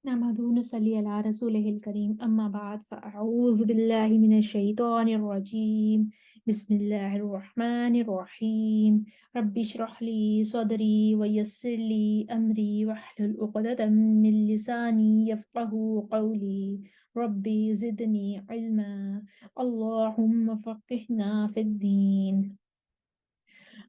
نحمده ونصلي على رسوله الكريم أما بعد فأعوذ بالله من الشيطان الرجيم بسم الله الرحمن الرحيم رب اشرح لي صدري ويسر لي أمري واحلل عقدة من لساني يفقه قولي ربي زدني علما اللهم فقهنا في الدين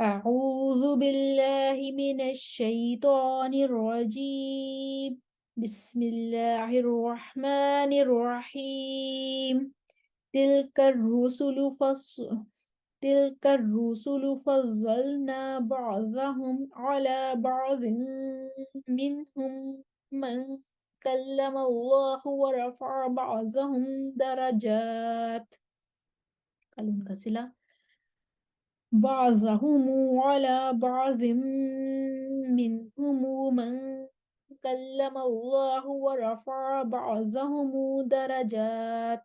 أعوذ بالله من الشيطان الرجيم بسم الله الرحمن الرحيم تلك الرسل تلك الرسل فضلنا بعضهم على بعض منهم من كلم الله ورفع بعضهم درجات قالوا انكسلا بعضهم على بعض منهم من كلم الله ورفع بعضهم درجات।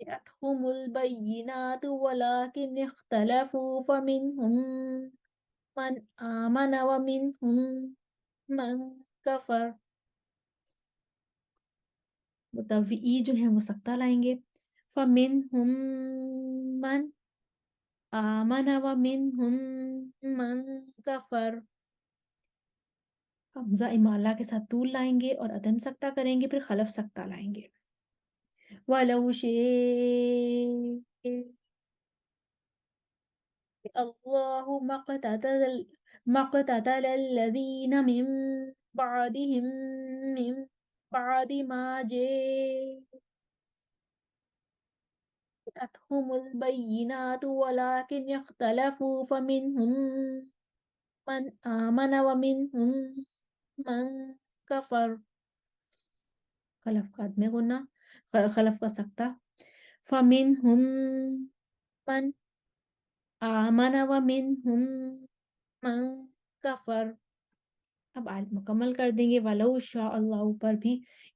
جاءتهم البينات ولكن اختلفوا فمنهم من آمن ومنهم من كفر. متوی جو ہے وہ سکتہ لائیں گے. فمنهم من آمن ومنهم من كفر. حمزہ امالہ کے ساتھ طول لائیں گے اور عدم سکتہ کریں گے، پھر خلف سکتہ لائیں گے. وَلَوْ شِئْتَ اللَّهُ مَا اقْتَتَلَ الَّذِينَ مِن بَعْدِهِم مِّن بَعْدِ مَا جَاءَتْهُمُ الْبَيِّنَاتُ وَلَكِنِ اخْتَلَفُوا فَمِنْهُم مَّنْ آمَنَ وَمِنْهُم مَّن كَفَرَ. خلف کا عدم گنا، خلف کا سکتہ. فَمِنْهُم مَّنْ آمَنَ وَمِنْهُم مَّن كَفَرَ. اب آیت مکمل کر دیں گے. وَلَوْ شَاءَ اللَّهُ پر بھی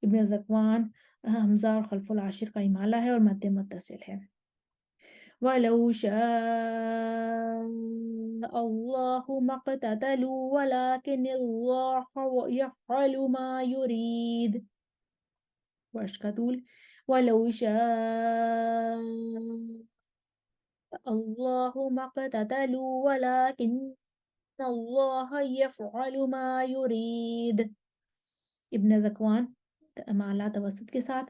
ابن ذکوان حمزہ اور خلف العاشر کا امالہ ہے اور مد متصل ہے. وَلَوْ شَاءَ اللَّهُ مَا اقْتَتَلُوا وَلَكِنِ اللَّهَ يَفْعَلُ مَا يُرِيدُ. ورش کا طول. وَلَوْ شَاءَ اللَّهُ مَا اقْتَتَلُوا وَلَكِنَّ اللَّهَ يَفْعَلُ مَا يُرِيدُ. ابن ذکوان امالہ توسط کے ساتھ.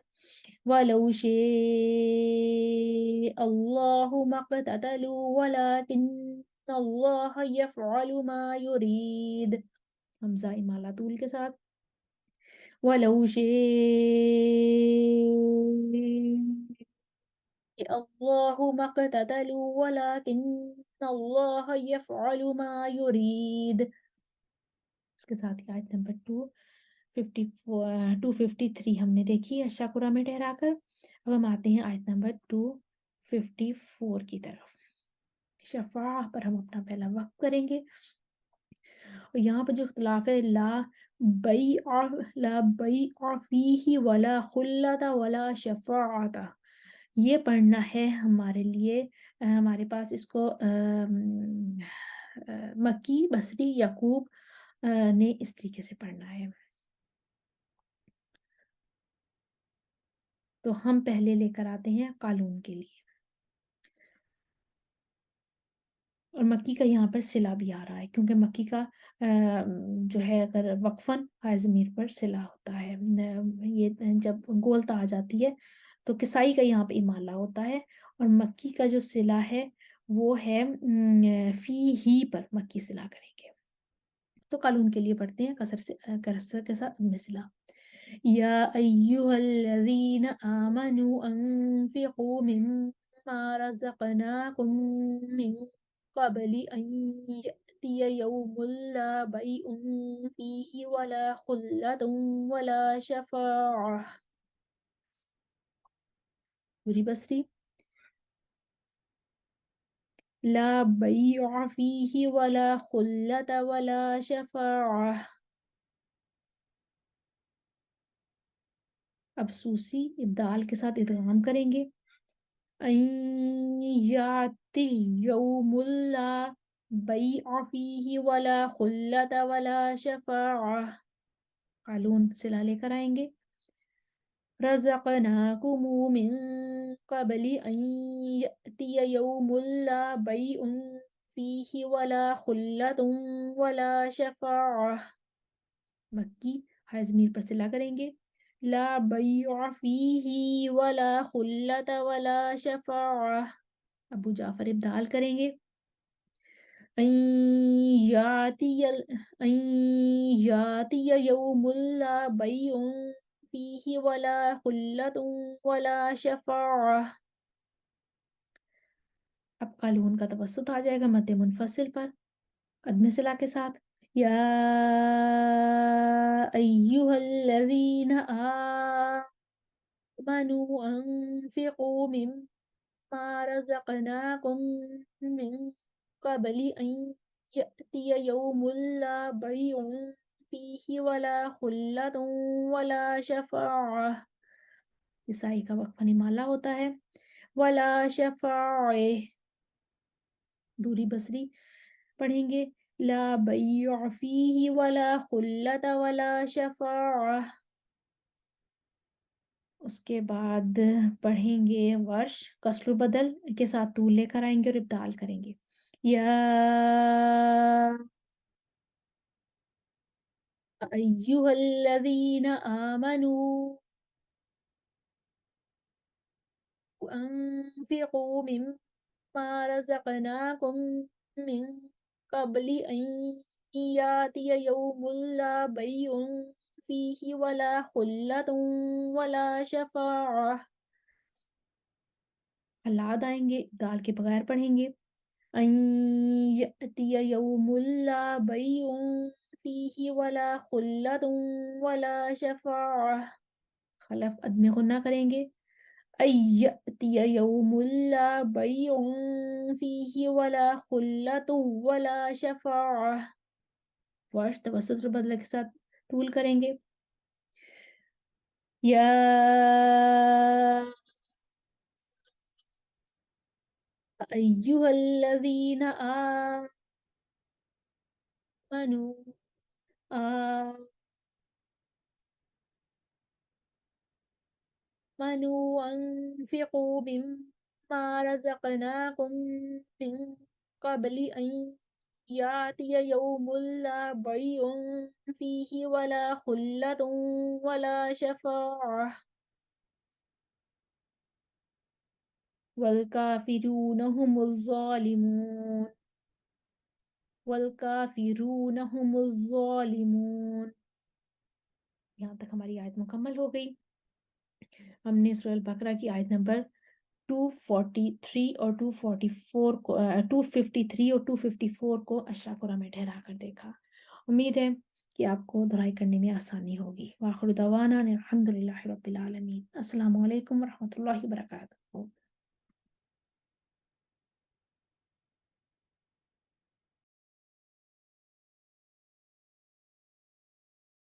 وَلَوْ شَاءَ اللَّهُ مَا اقْتَتَلُوا وَلَكِنَّ اللَّهَ يَفْعَلُ مَا يُرِيدُ. حمزہ امالہ طول کے ساتھ. وَلَوْ شَاءَ اللَّهُ مَا اقْتَتَلُوا وَلَكِنَّ اللَّهَ يَفْعَلُ مَا يُرِيدُ. اس کے ساتھ ہی آیت نمبر 253 ہم نے دیکھی اشاکرہ میں ٹھہرا کر. اب ہم آتے ہیں آیت نمبر 254 کی طرف. شفاعہ پر ہم اپنا پہلا وقف کریں گے. اور یہاں پر جو اختلاف ہے لا بیع فیہ ولا خلۃ ولا شفاعۃ، یہ پڑھنا ہے ہمارے لیے. ہمارے پاس اس کو مکی، بصری، یعقوب نے اس طریقے سے پڑھنا ہے. تو ہم پہلے لے کر آتے ہیں قالون کے لیے. اور مکی کا یہاں پر صلہ بھی آ رہا ہے کیونکہ مکی کا جو ہے اگر وقفاً ہائے ضمیر پر صلہ ہوتا ہے. یہ جب گولتا آ جاتی ہے تو کسائی کا یہاں پہ امالہ ہوتا ہے، اور مکی کا جو صلہ ہے وہ ہے فی ہی پر مکی صلہ کریں گے. تو قالون کے لیے پڑھتے ہیں کسر کے ساتھ میں صلہ. یا ایہا الذین آمنوا انفقوا مما رزقناکم من قبل ان یأتی یوم لا بیع فیہ ولا خلۃ ولا شفاعہ. پوری بصری. لا بیع فیہ ولا خلۃ ولا شفاعہ. اب سوسی ابدال کے ساتھ ادغام کریں گے. یاتی یوم لا بیع فیہ ولا خلۃ ولا شفاعہ. قالون صلہ لے کر آئیں گے. رزقناکم من قبل ان یأتی یوم لا بیع فیہ ولا خلۃ ولا شفاعہ. مکی ہائے ضمیر پر صلہ کریں گے. لا بیع فیہ ولا خلۃ ولا شفاعہ. ابو جعفر ابدال کریں گے. ان یاتی یوم لا بیع فیہ ولا خلۃ ولا شفاعہ. اب قالون کا توسط آ جائے گا مد منفصل پر قدم صلہ کے ساتھ. یا ایہا الذین آمنوا انفقوا مما رزقناکم من قبل ان یأتی یوم لا بیع فیہ ولا خلۃ ولا شفاعہ. یہ سائی کا وقف نمالا ہوتا ہے. ولا شفاعہ دوری بصری پڑھیں گے. لا بیع فیہ ولا خلت ولا شفاعہ. اس کے بعد پڑھیں گے ورش کسر بدل کے ساتھ طول لے کر آئیں گے اور ابدال کریں گے. یا ایہا الذین آمنوا انفقوا مما رزقناکم من قبل ان یاتی یوم لا بیع فیہ ولا خلت ولا شفاعہ. حلاد آئیں گے دال کے بغیر پڑھیں گے. ان یاتی یوم لا بیع فیہ ولا خلت ولا شفاعہ. خلف عدم غنہ کریں گے. ان یاتی یوم لا بیع فیہ ولا خلت ولا شفاعہ. فرش توسط اور بدلہ کے ساتھ طول کریں گے. یا ایہا الذین آمنوا انفقوا مما رزقناکم من قبل ان یاتی یوم لا بیع فیہ ولا خلت ولا شفاعہ. والکافرون هم الظالمون. والکافرون هم الظالمون. یہاں تک ہماری آیت مکمل ہو گئی. ہم نے سورہ البقرہ کی آیت نمبر 243 اور 244 کو 253 اور 254 کو اشرا قرآن میں ٹھہرا کر دیکھا. امید ہے کہ آپ کو دہرائی کرنے میں آسانی ہوگی. وآخر دعوانا الحمد للہ رب العالمین. السلام علیکم ورحمۃ اللہ وبرکاتہ.